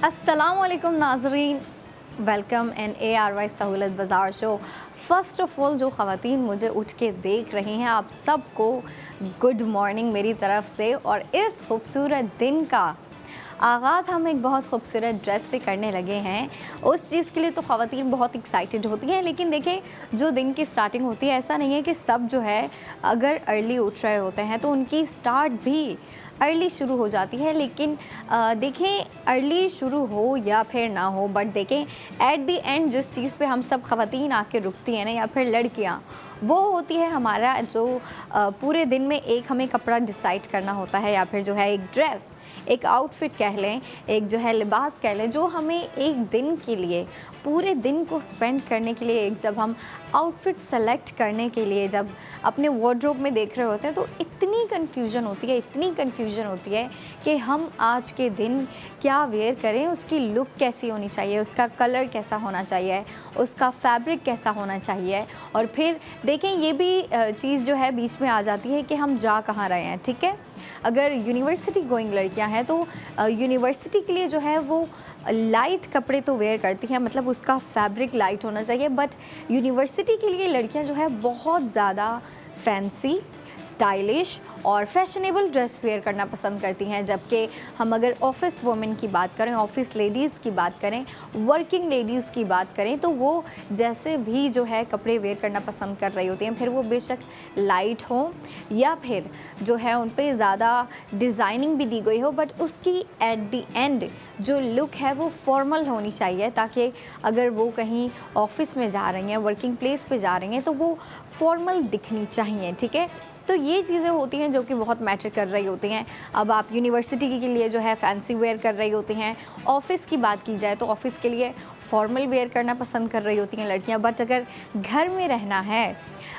अस्सलामुअलैकुम नाजरीन, welcome in ARY सहूलत बाज़ार शो। फ़र्स्ट ऑफ़ ऑल जो ख़वातीन मुझे उठ के देख रही हैं, आप सबको गुड मॉर्निंग मेरी तरफ़ से। और इस खूबसूरत दिन का आगाज़ हम एक बहुत खूबसूरत ड्रेस से करने लगे हैं। उस चीज़ के लिए तो ख़वातीन बहुत एक्साइटेड होती हैं, लेकिन देखें जो दिन की स्टार्टिंग होती है, ऐसा नहीं है कि सब जो है अगर अर्ली उठ रहे होते हैं तो उनकी स्टार्ट भी अर्ली शुरू हो जाती है। लेकिन देखें अर्ली शुरू हो या फिर ना हो, बट देखें एट द एंड जिस चीज़ पे हम सब ख़वातीन आके रुकती हैं ना, या फिर लड़कियां, वो होती है हमारा जो पूरे दिन में एक हमें कपड़ा डिसाइड करना होता है, या फिर जो है एक ड्रेस, एक आउटफिट कह लें, एक जो है लिबास कह लें, जो हमें एक दिन के लिए, पूरे दिन को स्पेंड करने के लिए, एक जब हम आउटफिट सेलेक्ट करने के लिए जब अपने वार्डरोब में देख रहे होते हैं तो इतनी कन्फ्यूजन होती है, इतनी कन्फ्यूजन होती है कि हम आज के दिन क्या वेयर करें, उसकी लुक कैसी होनी चाहिए, उसका कलर कैसा होना चाहिए, उसका फैब्रिक कैसा होना चाहिए। और फिर देखें ये भी चीज़ जो है बीच में आ जाती है कि हम जा कहाँ रहे हैं। ठीक है, अगर यूनिवर्सिटी गोइंग लड़कियां हैं तो यूनिवर्सिटी के लिए जो है वो लाइट कपड़े तो वेयर करती हैं, मतलब उसका फैब्रिक लाइट होना चाहिए। बट यूनिवर्सिटी के लिए लड़कियां जो है बहुत ज़्यादा फैंसी, स्टाइलिश और फैशनेबल ड्रेस वेयर करना पसंद करती हैं। जबकि हम अगर ऑफ़िस वुमेन की बात करें, ऑफ़िस लेडीज़ की बात करें, वर्किंग लेडीज़ की बात करें, तो वो जैसे भी जो है कपड़े वेयर करना पसंद कर रही होती हैं, फिर वो बेशक लाइट हो या फिर जो है उन पे ज़्यादा डिज़ाइनिंग भी दी गई हो, बट उसकी एट द एंड जो लुक है वो फॉर्मल होनी चाहिए, ताकि अगर वो कहीं ऑफ़िस में जा रही हैं, वर्किंग प्लेस पे जा रही हैं, तो वो फॉर्मल दिखनी चाहिए। ठीक है, तो ये चीज़ें होती हैं जो कि बहुत मैटर कर रही होती हैं। अब आप यूनिवर्सिटी के लिए जो है फैंसी वेयर कर रही होती हैं, ऑफ़िस की बात की जाए तो ऑफ़िस के लिए फॉर्मल वेयर करना पसंद कर रही होती हैं लड़कियां। बट अगर घर में रहना है,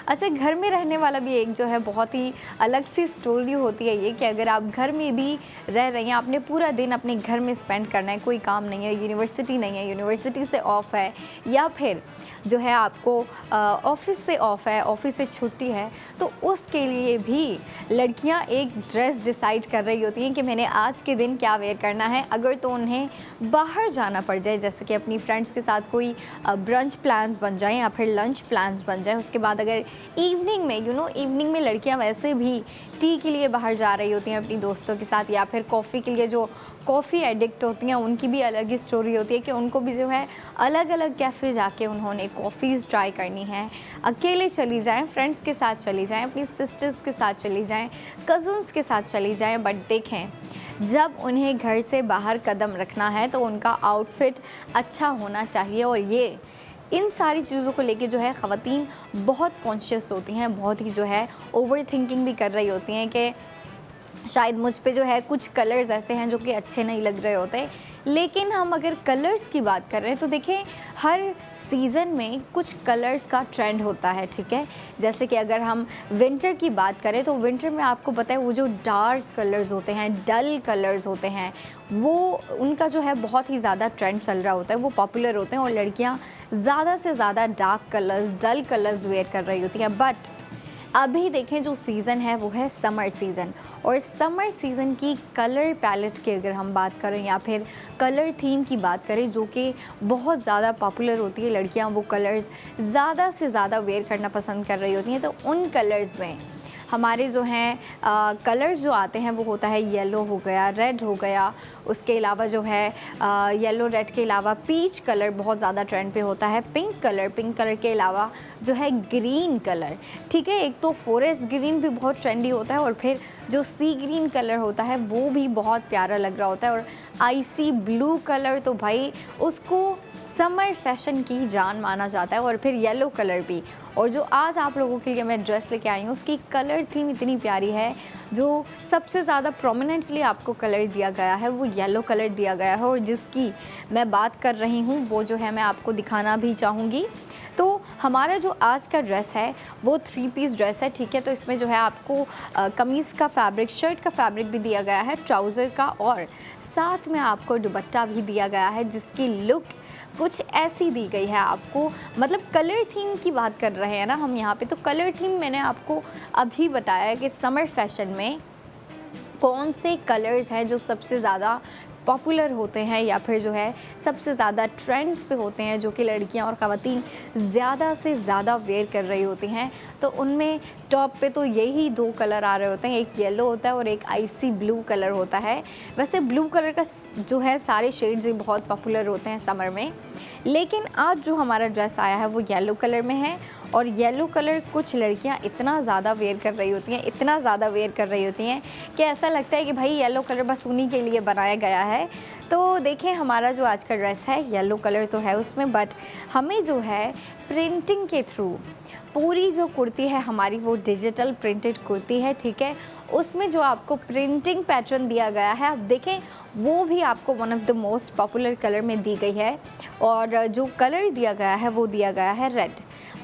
अच्छा घर में रहने वाला भी एक जो है बहुत ही अलग सी स्टोरी होती है ये, कि अगर आप घर में भी रह रही हैं, आपने पूरा दिन अपने घर में स्पेंड करना है, कोई काम नहीं है, यूनिवर्सिटी नहीं है, यूनिवर्सिटी से ऑफ़ है, या फिर जो है आपको ऑफ़िस से ऑफ़ है, ऑफ़िस से छुट्टी है, तो उसके लिए भी लड़कियां एक ड्रेस डिसाइड कर रही होती हैं कि मैंने आज के दिन क्या वेयर करना है। अगर तो उन्हें बाहर जाना पड़ जाए, जैसे कि अपनी फ्रेंड्स के साथ कोई ब्रंच प्लान्स बन जाएं या फिर लंच प्लान्स बन जाएं, उसके बाद अगर इवनिंग में इवनिंग में लड़कियां वैसे भी टी के लिए बाहर जा रही होती हैं अपनी दोस्तों के साथ, या फिर कॉफ़ी के लिए, जो कॉफ़ी एडिक्ट होती हैं उनकी भी अलग ही स्टोरी होती है कि उनको भी जो है अलग अलग कैफ़े जाके उन्होंने कॉफ़ीज़ ट्राई करनी है। अकेले चली जाएं, फ्रेंड्स के साथ चली जाएं, अपनी सिस्टर्स के साथ चली जाएं, कज़न्स के साथ चली जाएं, बट देखें जब उन्हें घर से बाहर कदम रखना है तो उनका आउटफिट अच्छा होना चाहिए। और ये इन सारी चीज़ों को लेके जो है ख़वातीन बहुत कॉन्शियस होती हैं, बहुत ही जो है ओवर थिंकिंग भी कर रही होती हैं कि शायद मुझ पे जो है कुछ कलर्स ऐसे हैं जो कि अच्छे नहीं लग रहे होते। लेकिन हम अगर कलर्स की बात कर रहे हैं तो देखें हर सीज़न में कुछ कलर्स का ट्रेंड होता है। ठीक है, जैसे कि अगर हम विंटर की बात करें तो विंटर में आपको पता है वो जो डार्क कलर्स होते हैं, डल कलर्स होते हैं, वो उनका जो है बहुत ही ज़्यादा ट्रेंड चल रहा होता है, वो पॉपुलर होते हैं और लड़कियाँ ज़्यादा से ज़्यादा dark colours, dull colours wear कर रही होती हैं। बट अभी देखें जो सीज़न है वो है समर सीज़न, और समर सीज़न की कलर पैलेट की अगर हम बात करें या फिर कलर थीम की बात करें जो कि बहुत ज़्यादा पॉपुलर होती है, लड़कियां वो कलर्स ज़्यादा से ज़्यादा वेयर करना पसंद कर रही होती हैं, तो उन कलर्स में हमारे जो हैं कलर्स जो आते हैं वो होता है येलो हो गया, रेड हो गया, उसके अलावा जो है येलो रेड के अलावा पीच कलर बहुत ज़्यादा ट्रेंड पे होता है, पिंक कलर के अलावा जो है ग्रीन कलर। ठीक है, एक तो फॉरेस्ट ग्रीन भी बहुत ट्रेंडी होता है और फिर जो सी ग्रीन कलर होता है वो भी बहुत प्यारा लग रहा होता है, और आइसी ब्लू कलर तो भाई उसको समर फैशन की जान माना जाता है, और फिर येलो कलर भी। और जो आज आप लोगों के लिए मैं ड्रेस लेके आई हूँ उसकी कलर थीम इतनी प्यारी है, जो सबसे ज़्यादा प्रोमिनेंटली आपको कलर दिया गया है वो येलो कलर दिया गया है, और जिसकी मैं बात कर रही हूँ वो जो है मैं आपको दिखाना भी चाहूँगी। तो हमारा जो आज का ड्रेस है वो 3 पीस ड्रेस है। ठीक है, तो इसमें जो है आपको कमीज़ का फैब्रिक, शर्ट का फैब्रिक भी दिया गया है, ट्राउज़र का, और साथ में आपको दुपट्टा भी दिया गया है, जिसकी लुक कुछ ऐसी दी गई है आपको। मतलब कलर थीम की बात कर रहे हैं ना हम यहाँ पे, तो कलर थीम मैंने आपको अभी बताया कि समर फैशन में कौन से कलर्स हैं जो सबसे ज़्यादा पॉपुलर होते हैं या फिर जो है सबसे ज़्यादा ट्रेंड्स पे होते हैं, जो कि लड़कियां और ख़वातीन ज़्यादा से ज़्यादा वेयर कर रही होती हैं, तो उनमें टॉप पे तो यही 2 कलर आ रहे होते हैं, एक येलो होता है और एक आइसी ब्लू कलर होता है। वैसे ब्लू कलर का जो है सारे शेड्स ही बहुत पॉपुलर होते हैं समर में, लेकिन आज जो हमारा ड्रेस आया है वो येलो कलर में है। और येलो कलर कुछ लड़कियां इतना ज़्यादा वेयर कर रही होती हैं, इतना ज़्यादा वेयर कर रही होती हैं कि ऐसा लगता है कि भाई येलो कलर बस उन्हीं के लिए बनाया गया है। तो देखें, हमारा जो आज का ड्रेस है येलो कलर तो है उसमें, बट हमें जो है प्रिंटिंग के थ्रू पूरी जो कुर्ती है हमारी वो डिजिटल प्रिंटेड कुर्ती है, ठीक है। उसमें जो आपको प्रिंटिंग पैटर्न दिया गया है, आप देखें वो भी आपको one of the most popular colour में दी गई है। और जो कलर दिया गया है वो दिया गया है रेड,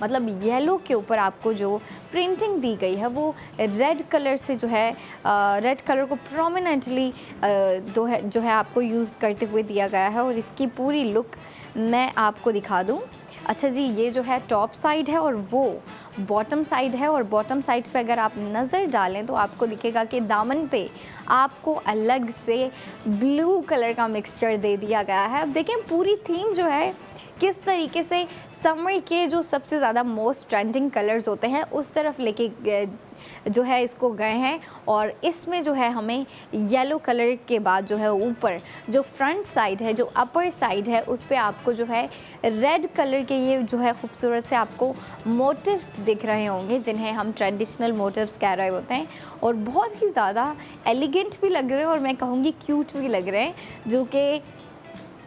मतलब येलो के ऊपर आपको जो प्रिंटिंग दी गई है वो रेड कलर से जो है रेड कलर को प्रोमिनेंटली जो है आपको यूज़ करते हुए दिया गया है। और इसकी पूरी लुक मैं आपको दिखा दूँ। अच्छा जी, ये जो है टॉप साइड है और वो बॉटम साइड है। और बॉटम साइड पे अगर आप नज़र डालें तो आपको दिखेगा कि दामन पे आपको अलग से ब्लू कलर का मिक्सचर दे दिया गया है। अब देखें पूरी थीम जो है किस तरीके से समर के जो सबसे ज़्यादा मोस्ट ट्रेंडिंग कलर्स होते हैं उस तरफ लेके जो है इसको गए हैं। और इसमें जो है हमें येलो कलर के बाद जो है ऊपर जो फ्रंट साइड है, जो अपर साइड है, उस पे आपको जो है रेड कलर के ये जो है खूबसूरत से आपको मोटिव्स दिख रहे होंगे, जिन्हें हम ट्रेडिशनल मोटिव्स कह रहे होते हैं। और बहुत ही ज़्यादा एलिगेंट भी लग रहे हैं और मैं कहूँगी क्यूट भी लग रहे हैं, जो कि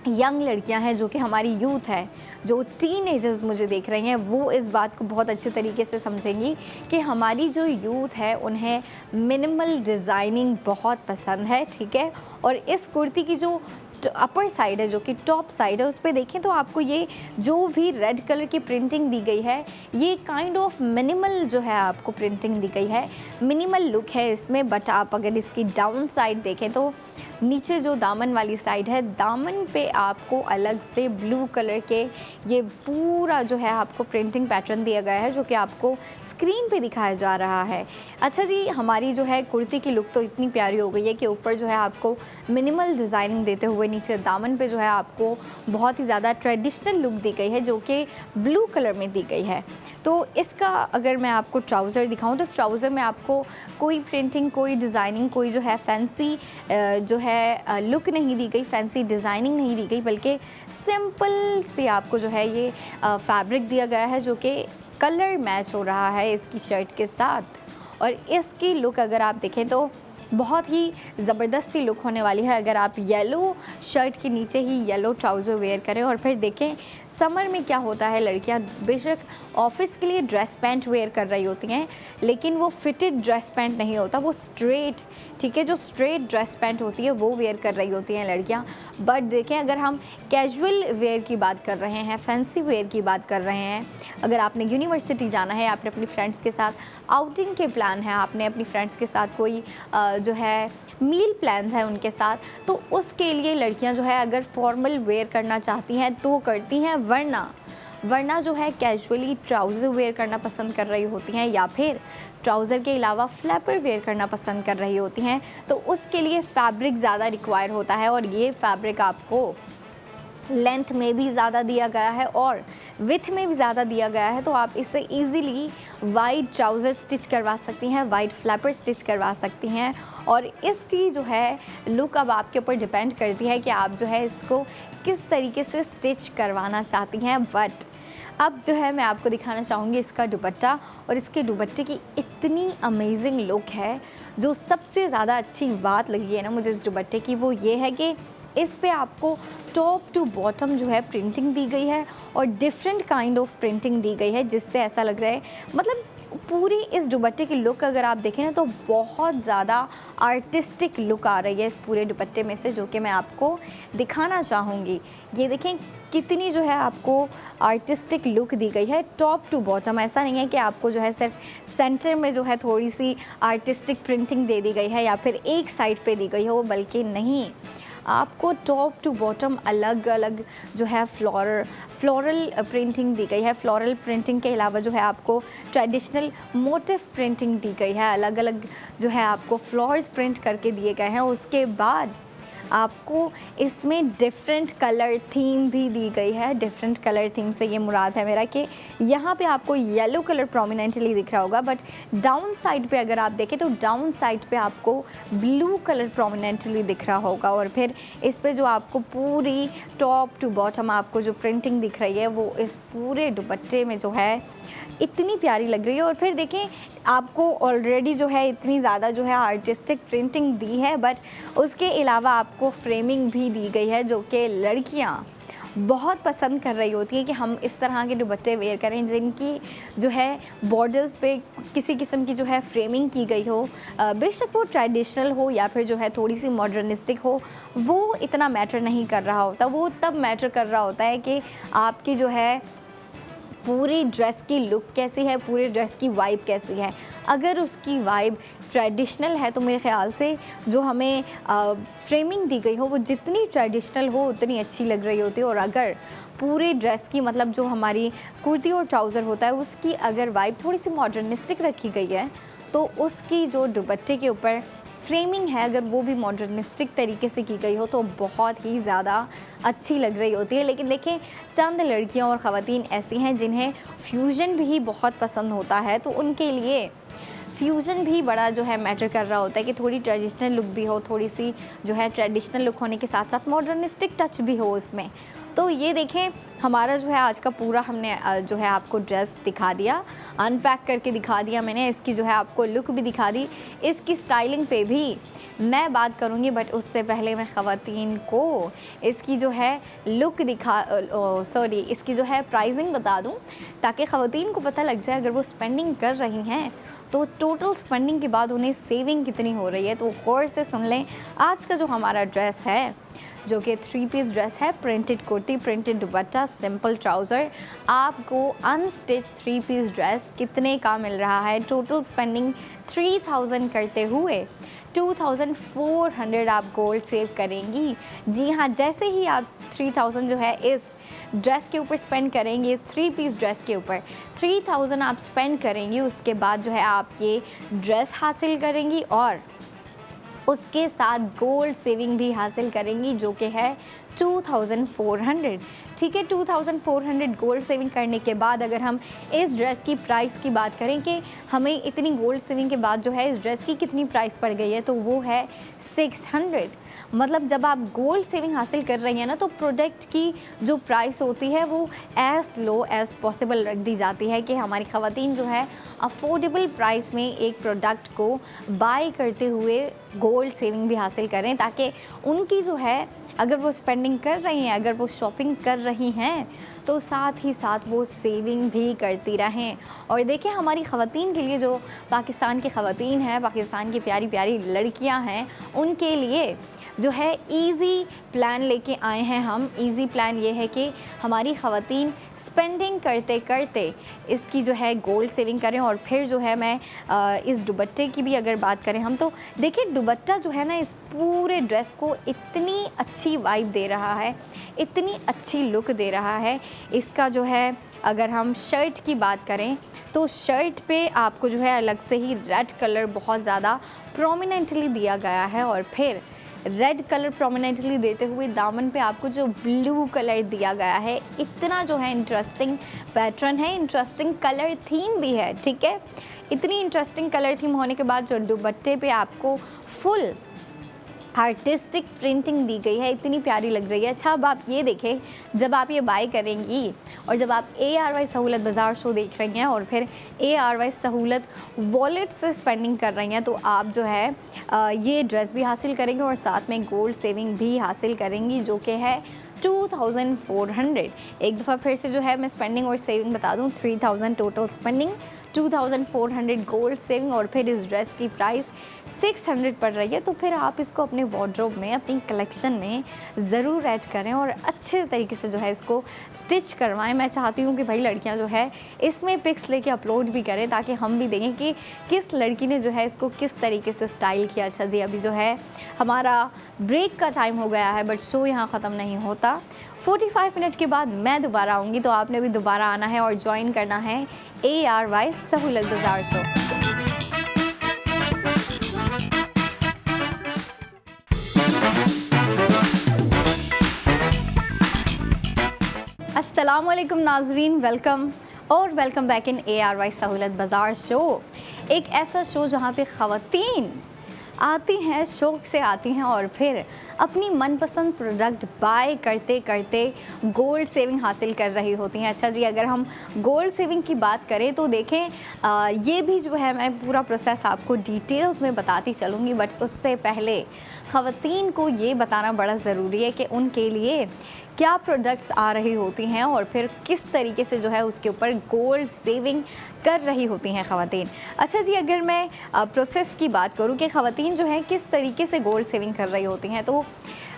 यंग लड़कियां हैं, जो कि हमारी यूथ है, जो टीनेजर्स मुझे देख रही हैं, वो इस बात को बहुत अच्छे तरीके से समझेंगी कि हमारी जो यूथ है उन्हें मिनिमल डिज़ाइनिंग बहुत पसंद है, ठीक है। और इस कुर्ती की जो अपर साइड है, जो कि टॉप साइड है, उस पर देखें तो आपको ये जो भी रेड कलर की प्रिंटिंग दी गई है, ये काइंड ऑफ मिनिमल जो है आपको प्रिंटिंग दी गई है, मिनिमल लुक है इसमें। बट आप अगर इसकी डाउन साइड देखें तो नीचे जो दामन वाली साइड है, दामन पे आपको अलग से ब्लू कलर के ये पूरा जो है आपको प्रिंटिंग पैटर्न दिया गया है, जो कि आपको स्क्रीन पे दिखाया जा रहा है। अच्छा जी, हमारी जो है कुर्ती की लुक तो इतनी प्यारी हो गई है कि ऊपर जो है आपको मिनिमल डिज़ाइनिंग देते हुए नीचे दामन पे जो है आपको बहुत ही ज़्यादा ट्रेडिशनल लुक दी गई है, जो कि ब्लू कलर में दी गई है। तो इसका अगर मैं आपको ट्राउज़र दिखाऊं तो ट्राउज़र में आपको कोई प्रिंटिंग, कोई डिज़ाइनिंग, कोई जो है फैंसी जो है लुक नहीं दी गई, फैंसी डिज़ाइनिंग नहीं दी गई, बल्कि सिंपल से आपको जो है ये फैब्रिक दिया गया है, जो कि कलर मैच हो रहा है इसकी शर्ट के साथ। और इसकी लुक अगर आप देखें तो बहुत ही ज़बरदस्ती लुक होने वाली है अगर आप येलो शर्ट के नीचे ही येलो ट्राउज़र वेयर करें। और फिर देखें समर में क्या होता है, लड़कियां बेशक ऑफिस के लिए ड्रेस पैंट वेयर कर रही होती हैं, लेकिन वो फिटेड ड्रेस पैंट नहीं होता, वो स्ट्रेट, ठीक है, जो स्ट्रेट ड्रेस पैंट होती है वो वेयर कर रही होती हैं लड़कियां। बट देखें अगर हम कैजुअल वेयर की बात कर रहे हैं, फैंसी वेयर की बात कर रहे हैं, अगर आपने यूनिवर्सिटी जाना है, आपने अपनी फ्रेंड्स के साथ आउटिंग के प्लान है, आपने अपनी फ्रेंड्स के साथ कोई जो है मील प्लान्स हैं उनके साथ, तो उसके लिए लड़कियां जो है अगर फॉर्मल वेयर करना चाहती हैं तो करती हैं, वरना जो है कैजुअली ट्राउज़र वेयर करना पसंद कर रही होती हैं, या फिर ट्राउज़र के अलावा फ्लैपर वेयर करना पसंद कर रही होती हैं, तो उसके लिए फ़ैब्रिक ज़्यादा रिक्वायर होता है। और ये फैब्रिक आपको लेंथ में भी ज़्यादा दिया गया है और विथ में भी ज़्यादा दिया गया है, तो आप इससे इजीली वाइड ट्राउज़र स्टिच करवा सकती हैं, वाइड फ्लैपर स्टिच करवा सकती हैं। और इसकी जो है लुक अब आपके ऊपर डिपेंड करती है कि आप जो है इसको किस तरीके से स्टिच करवाना चाहती हैं। बट अब जो है मैं आपको दिखाना चाहूँगी इसका दुपट्टा, और इसके दुपट्टे की इतनी अमेजिंग लुक है। जो सबसे ज़्यादा अच्छी बात लगी है ना मुझे इस दुपट्टे की, वो ये है कि इस पे आपको टॉप टू बॉटम जो है प्रिंटिंग दी गई है और डिफरेंट काइंड ऑफ प्रिंटिंग दी गई है, जिससे ऐसा लग रहा है, मतलब पूरी इस दुपट्टे की लुक अगर आप देखें ना तो बहुत ज़्यादा आर्टिस्टिक लुक आ रही है इस पूरे दुपट्टे में से, जो कि मैं आपको दिखाना चाहूँगी। ये देखें कितनी जो है आपको आर्टिस्टिक लुक दी गई है टॉप टू बॉटम। ऐसा नहीं है कि आपको जो है सिर्फ सेंटर में जो है थोड़ी सी आर्टिस्टिक प्रिंटिंग दे दी गई है या फिर एक साइड पे दी गई है, वो बल्कि नहीं, आपको टॉप टू बॉटम अलग अलग जो है फ्लोरल प्रिंटिंग दी गई है। फ्लोरल प्रिंटिंग के अलावा जो है आपको ट्रेडिशनल मोटिव प्रिंटिंग दी गई है, अलग अलग जो है आपको फ्लावर्स प्रिंट करके दिए गए हैं। उसके बाद आपको इसमें डिफरेंट कलर थीम भी दी गई है। डिफरेंट कलर थीम से ये मुराद है मेरा कि यहाँ पे आपको येलो कलर प्रोमिनेंटली दिख रहा होगा, बट डाउन साइड पे अगर आप देखें तो डाउन साइड पे आपको ब्लू कलर प्रोमिनेंटली दिख रहा होगा। और फिर इस पे जो आपको पूरी टॉप टू बॉटम आपको जो प्रिंटिंग दिख रही है वो इस पूरे दुपट्टे में जो है इतनी प्यारी लग रही है। और फिर देखें आपको ऑलरेडी जो है इतनी ज़्यादा जो है आर्टिस्टिक प्रिंटिंग दी है, बट उसके अलावा आपको फ्रेमिंग भी दी गई है जो कि लड़कियाँ बहुत पसंद कर रही होती है कि हम इस तरह के दुपट्टे वेयर करें जिनकी जो है बॉर्डर्स पे किसी किस्म की जो है फ्रेमिंग की गई हो। बेशक वो ट्रेडिशनल हो या फिर जो है थोड़ी सी मॉडर्निस्टिक हो, वो इतना मैटर नहीं कर रहा होता। वो तब मैटर कर रहा होता है कि आपकी जो है पूरी ड्रेस की लुक कैसी है, पूरी ड्रेस की वाइब कैसी है। अगर उसकी वाइब ट्रेडिशनल है तो मेरे ख़्याल से जो हमें फ्रेमिंग दी गई हो वो जितनी ट्रेडिशनल हो उतनी अच्छी लग रही होती है। और अगर पूरी ड्रेस की मतलब जो हमारी कुर्ती और ट्राउज़र होता है उसकी अगर वाइब थोड़ी सी मॉडर्निस्टिक रखी गई है तो उसकी जो दुपट्टे के ऊपर फ्रेमिंग है अगर वो भी मॉडर्निस्टिक तरीके से की गई हो तो बहुत ही ज़्यादा अच्छी लग रही होती है। लेकिन देखें चंद लड़कियां और ख़वातीन ऐसी हैं जिन्हें फ्यूज़न भी बहुत पसंद होता है, तो उनके लिए फ्यूज़न भी बड़ा जो है मैटर कर रहा होता है कि थोड़ी ट्रेडिशनल लुक भी हो, थोड़ी सी जो है ट्रेडिशनल लुक होने के साथ साथ मॉडर्निस्टिक टच भी हो उसमें। तो ये देखें हमारा जो है आज का पूरा हमने जो है आपको ड्रेस दिखा दिया, अनपैक करके दिखा दिया मैंने, इसकी जो है आपको लुक भी दिखा दी। इसकी स्टाइलिंग पे भी मैं बात करूँगी, बट उससे पहले मैं ख़वातीन को इसकी जो है लुक इसकी जो है प्राइसिंग बता दूँ ताकि ख़वातीन को पता लग जाए अगर वो स्पेंडिंग कर रही हैं तो टोटल स्पेंडिंग के बाद उन्हें सेविंग कितनी हो रही है। तो गौर से सुन लें। आज का जो हमारा ड्रेस है जो कि 3 पीस ड्रेस है, प्रिंटेड कुर्ती, प्रिंटेड दुपट्टा, सिंपल ट्राउज़र, आपको अनस्टिच 3 पीस ड्रेस कितने का मिल रहा है। टोटल स्पेंडिंग 3000 करते हुए 2400 आप गोल्ड सेव करेंगी। जी हाँ, जैसे ही आप 3000 जो है इस ड्रेस के ऊपर स्पेंड करेंगे, 3 पीस ड्रेस के ऊपर 3000 आप स्पेंड करेंगी, उसके बाद जो है आप ये ड्रेस हासिल करेंगी और उसके साथ गोल्ड सेविंग भी हासिल करेंगी जो कि है 2400। ठीक है, 2400 गोल्ड सेविंग करने के बाद अगर हम इस ड्रेस की प्राइस की बात करें कि हमें इतनी गोल्ड सेविंग के बाद जो है इस ड्रेस की कितनी प्राइस पड़ गई है, तो वो है 600। मतलब जब आप गोल्ड सेविंग हासिल कर रही हैं ना तो प्रोडक्ट की जो प्राइस होती है वो एज़ लो एज़ पॉसिबल रख दी जाती है कि हमारी ख़वातीन जो है अफोर्डेबल प्राइस में एक प्रोडक्ट को बाय करते हुए गोल्ड सेविंग भी हासिल करें, ताकि उनकी जो है अगर वो स्पेंडिंग कर रही हैं, अगर वो शॉपिंग कर रही हैं तो साथ ही साथ वो सेविंग भी करती रहें। और देखिए हमारी ख़वातीन के लिए, जो पाकिस्तान की ख़वातीन हैं, पाकिस्तान की प्यारी प्यारी लड़कियां हैं, उनके लिए जो है इजी प्लान लेके आए हैं हम। इजी प्लान ये है कि हमारी ख़वातीन स्पेंडिंग करते करते इसकी जो है गोल्ड सेविंग करें। और फिर जो है मैं इस दुपट्टे की भी अगर बात करें हम, तो देखिए दुपट्टा जो है ना इस पूरे ड्रेस को इतनी अच्छी वाइब दे रहा है, इतनी अच्छी लुक दे रहा है। इसका जो है अगर हम शर्ट की बात करें तो शर्ट पे आपको जो है अलग से ही रेड कलर बहुत ज़्यादा प्रोमिनेंटली दिया गया है, और फिर रेड कलर प्रोमिनेंटली देते हुए दामन पे आपको जो ब्लू कलर दिया गया है, इतना जो है इंटरेस्टिंग पैटर्न है, इंटरेस्टिंग कलर थीम भी है। ठीक है, इतनी इंटरेस्टिंग कलर थीम होने के बाद जो दुपट्टे पे आपको फुल आर्टिस्टिक प्रिंटिंग दी गई है, इतनी प्यारी लग रही है। अच्छा, अब आप ये देखें, जब आप ये बाय करेंगी और जब आप ARY सहूलत बाज़ार शो देख रही हैं और फिर ARY सहूलत वॉलेट से स्पेंडिंग कर रही हैं, तो आप जो है ये ड्रेस भी हासिल करेंगे और साथ में गोल्ड सेविंग भी हासिल करेंगी जो कि है 2400। एक दफ़ा फिर से जो है मैं स्पेंडिंग और सेविंग बता दूँ, 3000 टोटल स्पेंडिंग, 2400 गोल्ड सेविंग, और फिर इस ड्रेस की प्राइस 600 पड़ रही है। तो फिर आप इसको अपने वार्डरोब में, अपनी कलेक्शन में ज़रूर ऐड करें और अच्छे तरीके से जो है इसको स्टिच करवाएं। मैं चाहती हूँ कि भाई लड़कियाँ जो है इसमें पिक्स लेके अपलोड भी करें ताकि हम भी देखें कि किस लड़की ने जो है इसको किस तरीके से स्टाइल किया। अच्छा जी, अभी जो है हमारा ब्रेक का टाइम हो गया है, बट शो यहाँ ख़त्म नहीं होता। 45 मिनट के बाद मैं दोबारा आऊँगी, तो आपने भी दोबारा आना है और ज्वाइन करना है ARY सहूलत बाज़ार शो। अस्सलाम वालेकुम नाजरीन, वेलकम और वेलकम बैक इन ARY सहूलत बाज़ार शो। एक ऐसा शो जहाँ पे ख़वातीन आती हैं, शौक़ से आती हैं और फिर अपनी मनपसंद प्रोडक्ट बाय करते करते गोल्ड सेविंग हासिल कर रही होती हैं। अच्छा जी, अगर हम गोल्ड सेविंग की बात करें तो देखें ये भी जो है मैं पूरा प्रोसेस आपको डिटेल्स में बताती चलूँगी, बट उससे पहले ख़वातीन को ये बताना बड़ा ज़रूरी है कि उनके लिए क्या प्रोडक्ट्स आ रही होती हैं और फिर किस तरीके से जो है उसके ऊपर गोल्ड सेविंग कर रही होती हैं ख़वातीन। अच्छा जी, अगर मैं प्रोसेस की बात करूं कि ख़वातीन जो है किस तरीके से गोल्ड सेविंग कर रही होती हैं, तो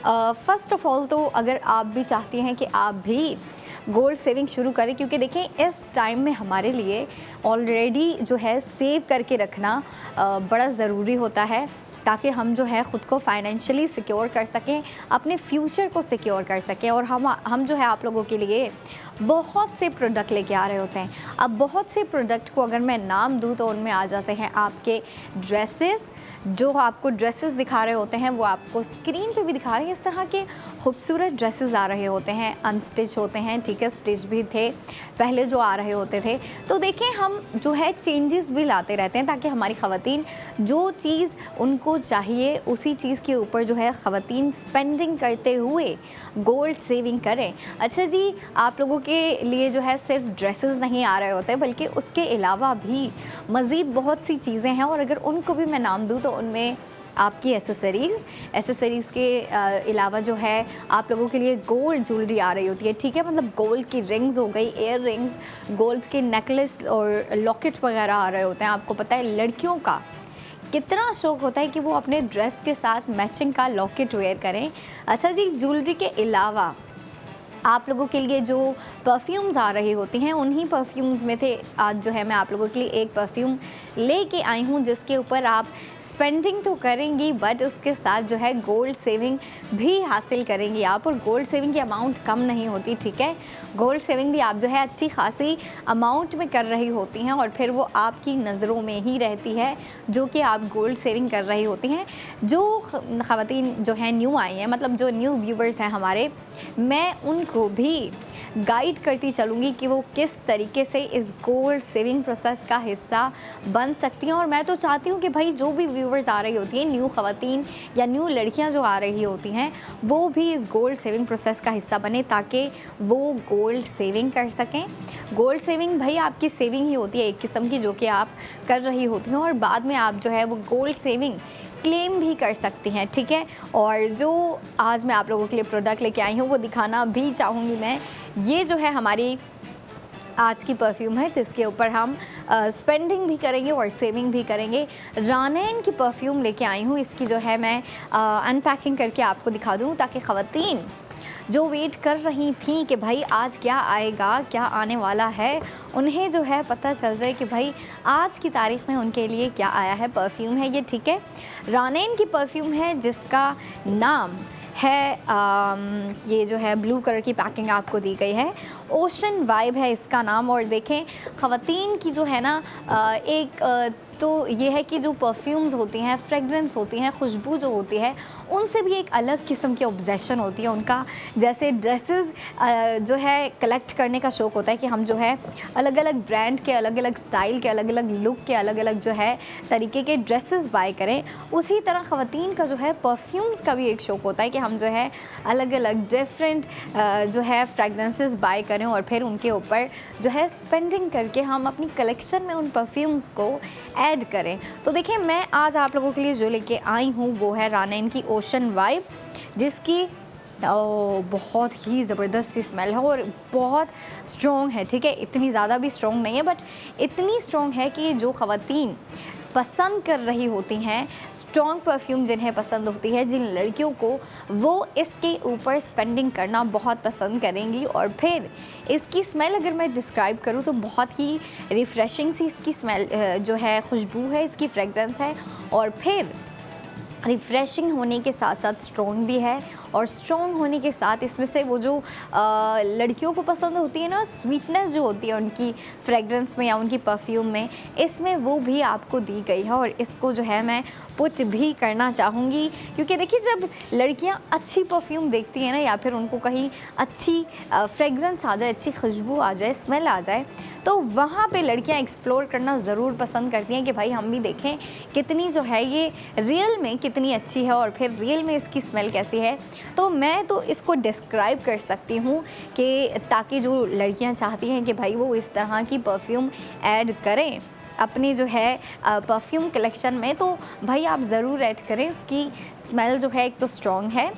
फ़र्स्ट ऑफ़ ऑल तो अगर आप भी चाहती हैं कि आप भी गोल्ड सेविंग शुरू करें, क्योंकि देखें इस टाइम में हमारे लिए ऑलरेडी जो है सेव करके रखना बड़ा ज़रूरी होता है, ताकि हम जो है ख़ुद को फाइनेंशियली सिक्योर कर सकें, अपने फ्यूचर को सिक्योर कर सकें। और हम जो है आप लोगों के लिए बहुत से प्रोडक्ट लेके आ रहे होते हैं। अब बहुत से प्रोडक्ट को अगर मैं नाम दूँ तो उनमें आ जाते हैं आपके ड्रेसेस, जो आपको ड्रेसेस दिखा रहे होते हैं वो आपको स्क्रीन पे भी दिखा रहे हैं। इस तरह के खूबसूरत ड्रेसेस आ रहे होते हैं, अनस्टिच होते हैं, ठीक है, स्टिच भी थे पहले जो आ रहे होते थे। तो देखें हम जो है चेंजेस भी लाते रहते हैं ताकि हमारी ख़वातीन जो चीज़ उनको चाहिए उसी चीज़ के ऊपर जो है ख़वातीन स्पेंडिंग करते हुए गोल्ड सेविंग करें। अच्छा जी, आप लोगों के लिए जो है सिर्फ ड्रेसेस नहीं आ रहे होते, बल्कि उसके अलावा भी मज़ीद बहुत सी चीज़ें हैं, और अगर उनको भी मैं नाम दूँ तो उनमें आपकी एसेसरीज़ के अलावा जो है आप लोगों के लिए गोल्ड ज्वेलरी आ रही होती है, ठीक है, मतलब गोल्ड की रिंग्स हो गई, एयर रिंग्स, गोल्ड के नेकलेस और लॉकेट वगैरह आ रहे होते हैं। आपको पता है लड़कियों का कितना शौक़ होता है कि वो अपने ड्रेस के साथ मैचिंग का लॉकेट वेयर करें। अच्छा जी, ज्वेलरी के अलावा आप लोगों के लिए जो परफ्यूम्स आ रही होती हैं, उन्हीं परफ्यूम्स में से आज जो है मैं आप लोगों के लिए एक परफ्यूम लेके आई हूँ जिसके ऊपर आप स्पेंडिंग तो करेंगी बट उसके साथ जो है गोल्ड सेविंग भी हासिल करेंगी आप। और गोल्ड सेविंग की अमाउंट कम नहीं होती, ठीक है, गोल्ड सेविंग भी आप जो है अच्छी खासी अमाउंट में कर रही होती हैं और फिर वो आपकी नज़रों में ही रहती है जो कि आप गोल्ड सेविंग कर रही होती हैं। जो ख़वातीन जो है न्यू आई हैं, मतलब जो न्यू व्यूवर्स हैं हमारे, मैं उनको भी गाइड करती चलूँगी कि वो किस तरीके से इस गोल्ड सेविंग प्रोसेस का हिस्सा बन सकती हैं। और मैं तो चाहती हूँ कि भाई जो भी व्यूवर्स आ रही होती हैं, न्यू ख़वातीन या न्यू लड़कियाँ जो आ रही होती हैं, वो भी इस गोल्ड सेविंग प्रोसेस का हिस्सा बने ताकि वो गोल्ड सेविंग कर सकें। गोल्ड सेविंग भाई आपकी सेविंग ही होती है एक किस्म की, जो कि आप कर रही होती हैं और बाद में आप जो है वो गोल्ड सेविंग क्लेम भी कर सकती हैं, ठीक है। और जो आज मैं आप लोगों के लिए प्रोडक्ट लेके आई हूँ वो दिखाना भी चाहूँगी मैं। ये जो है हमारी आज की परफ्यूम है जिसके ऊपर हम स्पेंडिंग भी करेंगे और सेविंग भी करेंगे। रानैन की परफ्यूम लेके आई हूँ, इसकी जो है मैं अनपैकिंग करके आपको दिखा दूँ ताकि ख़वातीन जो वेट कर रही थी कि भाई आज क्या आएगा, क्या आने वाला है, उन्हें जो है पता चल जाए कि भाई आज की तारीख़ में उनके लिए क्या आया है। परफ्यूम है ये, ठीक है, रानैन की परफ्यूम है जिसका नाम है ये जो है ब्लू कलर की पैकिंग आपको दी गई है, ओशन वाइब है इसका नाम। और देखें ख़वातीन की जो है ना एक तो ये है कि जो परफ्यूम्स होती हैं, फ्रेगरेंस होती हैं, खुशबू जो होती है, उनसे भी एक अलग किस्म की ऑब्सेशन होती है उनका। जैसे ड्रेसेस जो है कलेक्ट करने का शौक़ होता है कि हम जो है अलग अलग ब्रांड के, अलग अलग स्टाइल के, अलग अलग लुक के, अलग अलग जो है तरीके के ड्रेसेस बाय करें, उसी तरह ख़वातीन का जो है परफ्यूम्स का भी एक शौक़ होता है कि हम जो है अलग अलग डिफरेंट जो है फ्रेगरेंसेस बाय करें और फिर उनके ऊपर जो है स्पेंडिंग करके हम अपनी कलेक्शन में उन परफ्यूम्स को ऐड करें। तो देखिए मैं आज आप लोगों के लिए जो लेके आई हूँ वो है रानैन की ओशन वाइब, जिसकी बहुत ही ज़बरदस्त सी स्मेल है और बहुत स्ट्रॉन्ग है, ठीक है, इतनी ज़्यादा भी स्ट्रॉन्ग नहीं है बट इतनी स्ट्रॉन्ग है कि जो ख़वातीन पसंद कर रही होती हैं, स्ट्रॉन्ग परफ्यूम जिन्हें पसंद होती है, जिन लड़कियों को, वो इसके ऊपर स्पेंडिंग करना बहुत पसंद करेंगी। और फिर इसकी स्मेल अगर मैं डिस्क्राइब करूँ तो बहुत ही रिफ़्रेशिंग सी इसकी स्मेल जो है खुशबू है, इसकी फ्रेगरेंस है और फिर रिफ़्रेशिंग होने के साथ साथ स्ट्रॉन्ग भी है और स्ट्रॉन्ग होने के साथ इसमें से वो जो लड़कियों को पसंद होती है ना स्वीटनेस जो होती है उनकी फ्रेगरेंस में या उनकी परफ्यूम में, इसमें वो भी आपको दी गई है। और इसको जो है मैं पुट भी करना चाहूँगी, क्योंकि देखिए जब लड़कियाँ अच्छी परफ्यूम देखती हैं ना, या फिर उनको कहीं अच्छी फ्रेगरेंस आ जाए, अच्छी खुशबू आ जाए, स्मेल आ जाए, तो वहाँ पे लड़कियाँ एक्सप्लोर करना ज़रूर पसंद करती हैं कि भाई हम भी देखें कितनी जो है ये रियल में कितनी अच्छी है और फिर रियल में इसकी स्मेल कैसी है। तो मैं तो इसको डिस्क्राइब कर सकती हूँ कि ताकि जो लड़कियाँ चाहती हैं कि भाई वो इस तरह की परफ्यूम ऐड करें अपनी जो है परफ्यूम कलेक्शन में, तो भाई आप ज़रूर ऐड करें। इसकी स्मेल जो है एक तो स्ट्रॉन्ग है,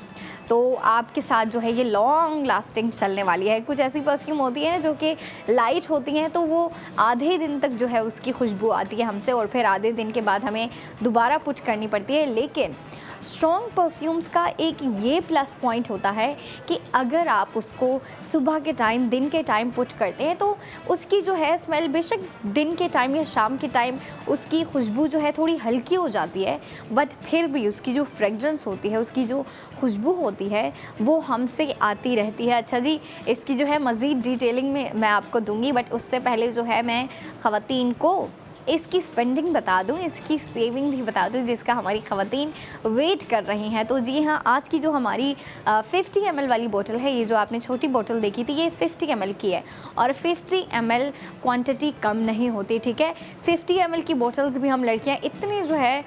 तो आपके साथ जो है ये लॉन्ग लास्टिंग चलने वाली है। कुछ ऐसी परफ्यूम होती हैं जो कि लाइट होती हैं, तो वो आधे दिन तक जो है उसकी खुशबू आती है हमसे और फिर आधे दिन के बाद हमें दोबारा पुट करनी पड़ती है। लेकिन स्ट्रॉन्ग परफ्यूम्स का एक ये प्लस पॉइंट होता है कि अगर आप उसको सुबह के टाइम, दिन के टाइम पुट करते हैं, तो उसकी जो है स्मेल बेशक दिन के टाइम या शाम के टाइम उसकी खुशबू जो है थोड़ी हल्की हो जाती है, बट फिर भी उसकी जो फ्रेगरेंस होती है, उसकी जो खुशबू होती है, वो हमसे आती रहती है। अच्छा जी, इसकी जो है मज़ीद डिटेलिंग में मैं आपको दूंगी, बट उससे पहले जो है मैं ख़वातीन को इसकी स्पेंडिंग बता दूं, इसकी सेविंग भी बता दूं, जिसका हमारी ख़वातीन वेट कर रही हैं। तो जी हाँ, आज की जो हमारी 50 ml वाली बोतल है, ये जो आपने छोटी बोतल देखी थी, ये 50 ml की है और 50 ml क्वांटिटी कम नहीं होती, ठीक है। 50 ml की बोतल्स भी हम लड़कियां इतनी जो है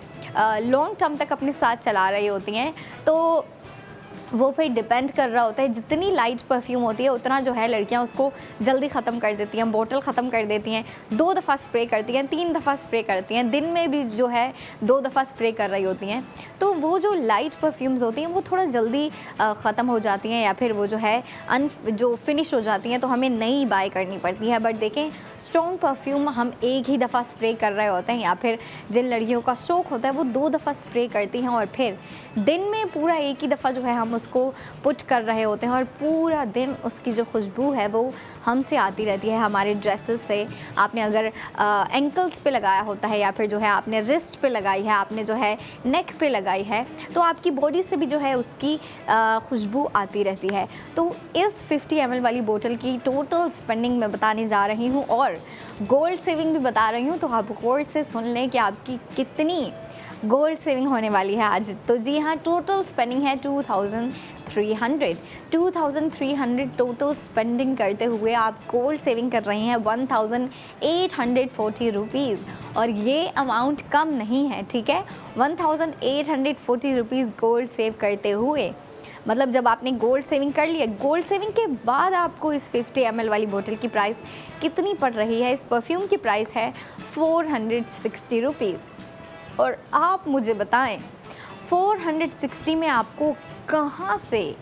लॉन्ग टर्म तक अपने साथ चला रही होती हैं, तो वो फिर डिपेंड कर रहा होता है। जितनी लाइट परफ्यूम होती है उतना जो है लड़कियां उसको जल्दी ख़त्म कर देती हैं, बोतल ख़त्म कर देती हैं, 2 दफ़ा स्प्रे करती हैं, 3 दफ़ा स्प्रे करती हैं, दिन में भी जो है 2 दफ़ा स्प्रे कर रही होती हैं। तो वो जो लाइट परफ्यूम्स होती हैं वो थोड़ा जल्दी ख़त्म हो जाती हैं या फिर वो जो है जो फिनिश हो जाती हैं, तो हमें नई बाय करनी पड़ती है। बट देखें, स्ट्रॉन्ग परफ्यूम हम एक ही दफ़ा स्प्रे कर रहे होते हैं, या फिर जिन लड़कियों का शौक़ होता है वो 2 दफ़ा स्प्रे करती हैं और फिर दिन में पूरा एक ही दफ़ा जो है हम उसको पुट कर रहे होते हैं और पूरा दिन उसकी जो खुशबू है वो हमसे आती रहती है, हमारे ड्रेसेस से। आपने अगर एंकल्स पे लगाया होता है या फिर जो है आपने रिस्ट पे लगाई है, आपने जो है नेक पे लगाई है, तो आपकी बॉडी से भी जो है उसकी खुशबू आती रहती है। तो इस 50 ml वाली बोतल की टोटल स्पेंडिंग मैं बताने जा रही हूँ और गोल्ड सेविंग भी बता रही हूँ, तो आप गौर से सुन लें कि आपकी कितनी गोल्ड सेविंग होने वाली है आज। तो जी हाँ, टोटल स्पेंडिंग है 2300 टोटल स्पेंडिंग करते हुए आप गोल्ड सेविंग कर रही हैं 1840 रुपीज़, और ये अमाउंट कम नहीं है, ठीक है। 1840 रुपीज़ गोल्ड सेव करते हुए, मतलब जब आपने गोल्ड सेविंग कर लिया, गोल्ड सेविंग के बाद आपको इस 50 ml वाली बोतल की प्राइस कितनी पड़ रही है? इस परफ्यूम की प्राइस है 460 रुपीज़। और आप मुझे बताएं 460 में आपको कहाँ से,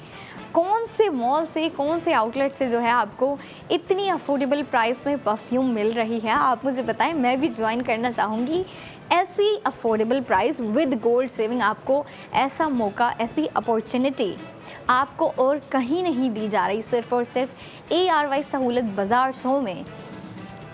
कौन से मॉल से, कौन से आउटलेट से जो है आपको इतनी अफोर्डेबल प्राइस में परफ्यूम मिल रही है? आप मुझे बताएं, मैं भी ज्वाइन करना चाहूँगी। ऐसी affordable price with gold saving, आपको ऐसा मौका, ऐसी अपॉर्चुनिटी आपको और कहीं नहीं दी जा रही, सिर्फ़ और सिर्फ ARY सहूलत बाज़ार शो में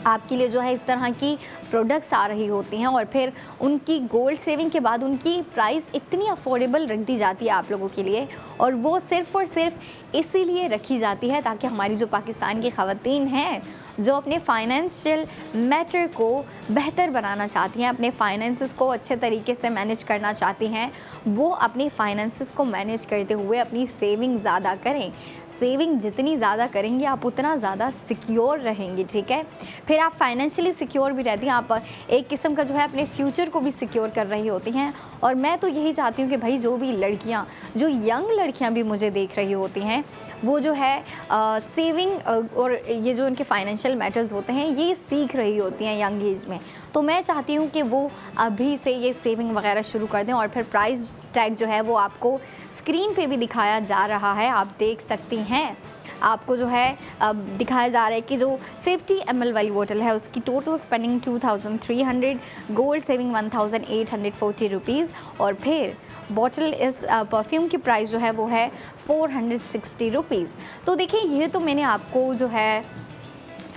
आपके लिए जो है इस तरह की प्रोडक्ट्स आ रही होती हैं और फिर उनकी गोल्ड सेविंग के बाद उनकी प्राइस इतनी अफोर्डेबल रख दी जाती है आप लोगों के लिए, और वो सिर्फ़ और सिर्फ इसीलिए रखी जाती है ताकि हमारी जो पाकिस्तान की ख़वातीन हैं जो अपने फाइनेंशियल मैटर को बेहतर बनाना चाहती हैं, अपने फाइनेंसेस को अच्छे तरीके से मैनेज करना चाहती हैं, वो अपनी फाइनेंसेस को मैनेज करते हुए अपनी सेविंग ज़्यादा करें। सेविंग जितनी ज़्यादा करेंगे आप उतना ज़्यादा सिक्योर रहेंगे, ठीक है। फिर आप फाइनेंशियली सिक्योर भी रहती हैं, आप एक किस्म का जो है अपने फ्यूचर को भी सिक्योर कर रही होती हैं। और मैं तो यही चाहती हूँ कि भाई जो भी लड़कियाँ, जो यंग लड़कियाँ भी मुझे देख रही होती हैं, वो जो है सेविंग और ये जो उनके फाइनेंशियल मैटर्स होते हैं ये सीख रही होती हैं यंग एज में, तो मैं चाहती हूँ कि वो अभी से ये सेविंग वगैरह शुरू कर दें। और फिर प्राइस टैग जो है वो आपको स्क्रीन पे भी दिखाया जा रहा है, आप देख सकती हैं। आपको जो है दिखाया जा रहा है कि जो 50 ml वाली बोतल है उसकी total spending 2300, gold saving 1840 rupees, और फिर बॉटल इस परफ्यूम की प्राइस जो है वो है 460 रुपीज़। तो देखिए, ये तो मैंने आपको जो है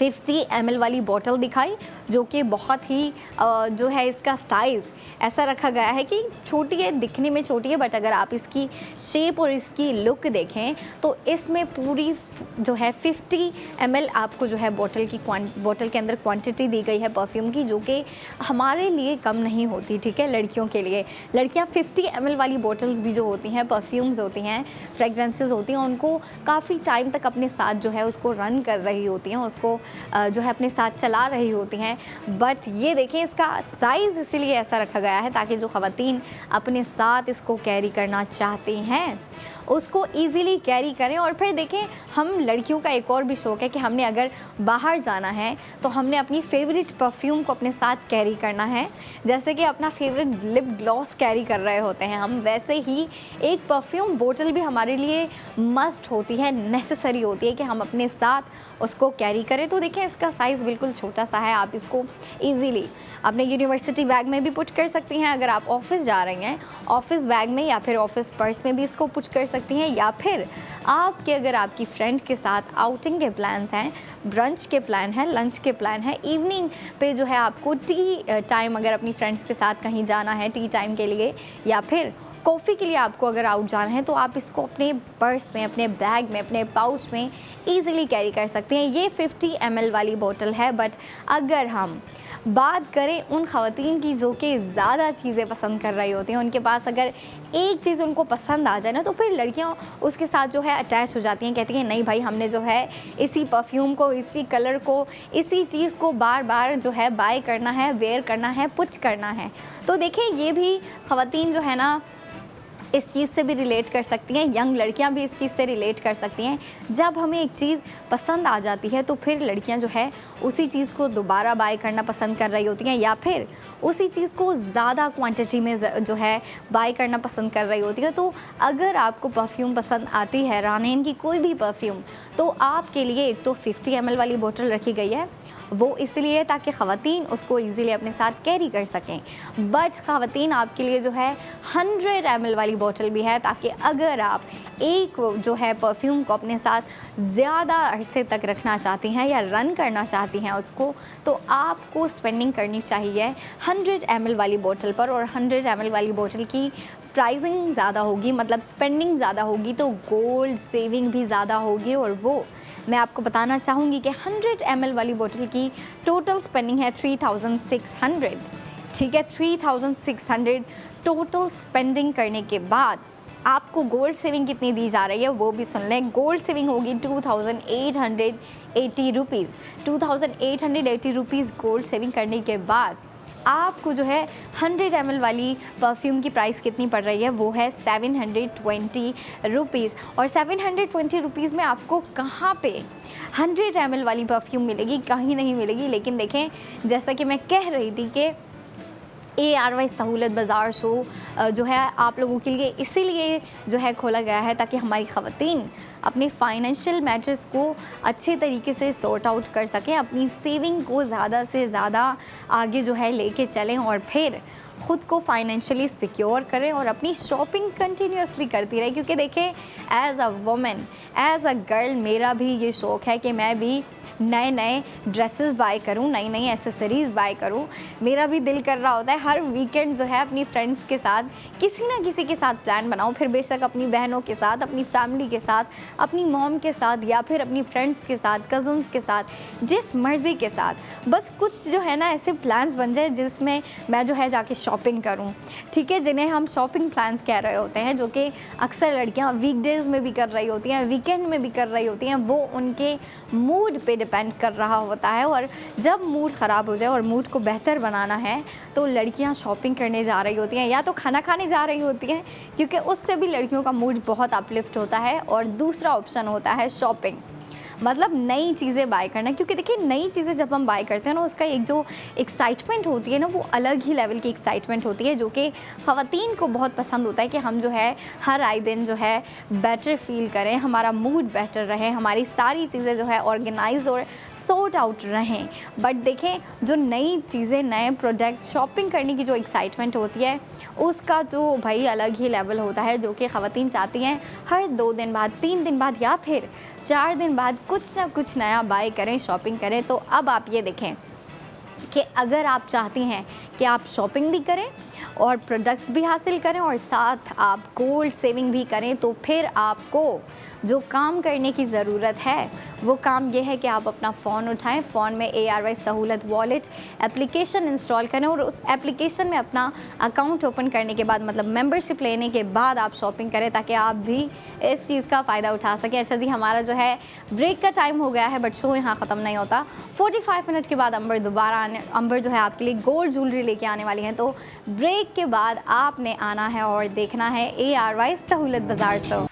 50 ml वाली बॉटल दिखाई, जो कि बहुत ही जो है इसका साइज़ ऐसा रखा गया है कि छोटी है, दिखने में छोटी है, बट अगर आप इसकी शेप और इसकी लुक देखें तो इसमें पूरी जो है 50 ml आपको जो है बॉटल के अंदर क्वांटिटी दी गई है परफ्यूम की, जो कि हमारे लिए कम नहीं होती, ठीक है। लड़कियों के लिए, लड़कियां 50 ml वाली बॉटल्स भी जो होती हैं, परफ्यूम्स होती हैं, फ्रेगरेंसेस होती हैं, उनको काफ़ी टाइम तक अपने साथ जो है उसको रन कर रही होती हैं, उसको जो है अपने साथ चला रही होती हैं। बट ये देखें, इसका साइज़ इसीलिए ऐसा रखा गया है ताकि जो ख़वातीन अपने साथ इसको कैरी करना चाहती हैं उसको ईज़िली कैरी करें। और फिर देखें, हम लड़कियों का एक और भी शौक़ है कि हमने अगर बाहर जाना है तो हमने अपनी फेवरेट परफ्यूम को अपने साथ कैरी करना है। जैसे कि अपना फेवरेट लिप ग्लॉस कैरी कर रहे होते हैं हम, वैसे ही एक परफ्यूम बोतल भी हमारे लिए मस्ट होती है, नेसेसरी होती है कि हम अपने साथ उसको कैरी करें। तो देखें, इसका साइज़ बिल्कुल छोटा सा है, आप इसको ईज़िली अपने यूनिवर्सिटी बैग में भी पुट कर सकती हैं। अगर आप ऑफ़िस जा रही हैं, ऑफ़िस बैग में या फिर ऑफ़िस पर्स में भी इसको पुट कर सकती हैं, या फिर आपके अगर आपकी फ्रेंड के साथ आउटिंग के प्लान्स हैं, ब्रंच के प्लान है, लंच के प्लान है, इवनिंग पे जो है आपको टी टाइम अगर अपनी फ्रेंड्स के साथ कहीं जाना है टी टाइम के लिए, या फिर कॉफ़ी के लिए आपको अगर आउट जाना है, तो आप इसको अपने पर्स में, अपने बैग में, अपने पाउच में ईज़िली कैरी कर सकते हैं। ये 50 ml वाली बोतल है। बट अगर हम बात करें उन ख़वातीन की जो कि ज़्यादा चीज़ें पसंद कर रही होती हैं, उनके पास अगर एक चीज़ उनको पसंद आ जाए ना, तो फिर लड़कियां उसके साथ जो है अटैच हो जाती हैं, कहती हैं नहीं भाई, हमने जो है इसी परफ्यूम को, इसी कलर को, इसी चीज़ को बार बार जो है बाय करना है, वेयर करना है, पुट करना है। तो देखें, ये भी ख़वातीन जो है ना इस चीज़ से भी रिलेट कर सकती हैं, यंग लड़कियां भी इस चीज़ से रिलेट कर सकती हैं। जब हमें एक चीज़ पसंद आ जाती है तो फिर लड़कियां जो है उसी चीज़ को दोबारा बाय करना पसंद कर रही होती हैं, या फिर उसी चीज़ को ज़्यादा क्वांटिटी में जो है बाय करना पसंद कर रही होती है। तो अगर आपको परफ्यूम पसंद आती है, रानीन की कोई भी परफ्यूम, तो आपके लिए एक तो 50 ml वाली बोतल रखी गई है, वो इसलिए ताकि ख़वातीन उसको ईज़िली अपने साथ कैरी कर सकें। बट ख़वातीन आपके लिए जो है 100 ml वाली बोतल भी है, ताकि अगर आप एक जो है परफ्यूम को अपने साथ ज़्यादा अरसे तक रखना चाहती हैं या रन करना चाहती हैं उसको, तो आपको स्पेंडिंग करनी चाहिए 100 ml वाली बोतल पर। और 100 ml वाली बोतल की प्राइसिंग ज़्यादा होगी, मतलब स्पेंडिंग ज़्यादा होगी, तो गोल्ड सेविंग भी ज़्यादा होगी। और वो मैं आपको बताना चाहूँगी कि 100 ml वाली बोतल की टोटल स्पेंडिंग है 3600, ठीक है। 3600 टोटल स्पेंडिंग करने के बाद आपको गोल्ड सेविंग कितनी दी जा रही है वो भी सुन लें। गोल्ड सेविंग होगी 2880 रुपीज़। 2880 रुपीज़ गोल्ड सेविंग करने के बाद आपको जो है 100 ml वाली परफ्यूम की प्राइस कितनी पड़ रही है, वो है 720 रुपीज़। और 720 रुपीज़ में आपको कहाँ पे 100 ml वाली परफ्यूम मिलेगी? कहीं नहीं मिलेगी। लेकिन देखें, जैसा कि मैं कह रही थी कि ARY सहूलत बाज़ार शो जो है आप लोगों के लिए इसीलिए जो है खोला गया है ताकि हमारी ख़वातीन अपने फाइनेंशियल मैटर्स को अच्छे तरीके से सॉर्ट आउट कर सकें, अपनी सेविंग को ज़्यादा से ज़्यादा आगे जो है लेके चलें और फिर ख़ुद को फाइनेंशियली सिक्योर करें और अपनी शॉपिंग कंटिन्यूसली करती रहें। क्योंकि देखें, as a women, as a girl, मेरा भी ये शौक़ है कि मैं भी नए नए ड्रेसेस बाय करूं, नई नई एसेसरीज़ बाय करूं। मेरा भी दिल कर रहा होता है हर वीकेंड जो है अपनी फ्रेंड्स के साथ किसी ना किसी के साथ प्लान बनाऊं, फिर बेशक अपनी बहनों के साथ, अपनी फैमिली के साथ, अपनी मॉम के साथ, या फिर अपनी फ्रेंड्स के साथ, कज़न्स के साथ, जिस मर्ज़ी के साथ, बस कुछ जो है ना ऐसे प्लान्स बन जाए जिसमें मैं जो है जाके शॉपिंग करूं, ठीक है, जिन्हें हम शॉपिंग प्लान्स कह रहे होते हैं, जो कि अक्सर लड़कियां वीकडेज़ में भी कर रही होती हैं, वीकेंड में भी कर रही होती हैं। वो उनके मूड पे डिपेंड कर रहा होता है। और जब मूड ख़राब हो जाए और मूड को बेहतर बनाना है तो लड़कियां शॉपिंग करने जा रही होती हैं, या तो खाना खाने जा रही होती हैं, क्योंकि उससे भी लड़कियों का मूड बहुत अपलिफ्ट होता है। और दूसरा ऑप्शन होता है शॉपिंग, मतलब नई चीज़ें बाय करना। क्योंकि देखिए, नई चीज़ें जब हम बाय करते हैं ना, उसका एक जो एक्साइटमेंट होती है ना, वो अलग ही लेवल की एक्साइटमेंट होती है, जो कि ख़वातीन को बहुत पसंद होता है कि हम जो है हर आए दिन जो है बेटर फील करें, हमारा मूड बेटर रहे, हमारी सारी चीज़ें जो है ऑर्गेनाइज और सॉर्ट आउट रहें। बट देखें, जो नई चीज़ें, नए प्रोडक्ट शॉपिंग करने की जो एक्साइटमेंट होती है, उसका तो भाई अलग ही लेवल होता है, जो कि ख़वातीन चाहती हैं हर 2 दिन बाद, 3 दिन बाद, या फिर 4 दिन बाद कुछ ना कुछ नया बाय करें, शॉपिंग करें। तो अब आप ये देखें कि अगर आप चाहती हैं कि आप शॉपिंग भी करें और प्रोडक्ट्स भी हासिल करें और साथ आप गोल्ड सेविंग भी करें, तो फिर आपको जो काम करने की ज़रूरत है वो काम ये है कि आप अपना फ़ोन उठाएं, फ़ोन में ARY सहूलत वॉलेट एप्लीकेशन इंस्टॉल करें और उस एप्लीकेशन में अपना अकाउंट ओपन करने के बाद, मतलब मेंबरशिप लेने के बाद आप शॉपिंग करें, ताकि आप भी इस चीज़ का फ़ायदा उठा सकें। अच्छा जी, हमारा जो है ब्रेक का टाइम हो गया है, बट शो यहाँ ख़त्म नहीं होता। 45 मिनट के बाद अंबर जो है आपके लिए गोल्ड ज्वेलरी लेके आने वाली हैं। तो ब्रेक के बाद आपने आना है और देखना है ARY सहूलत बाज़ार शो।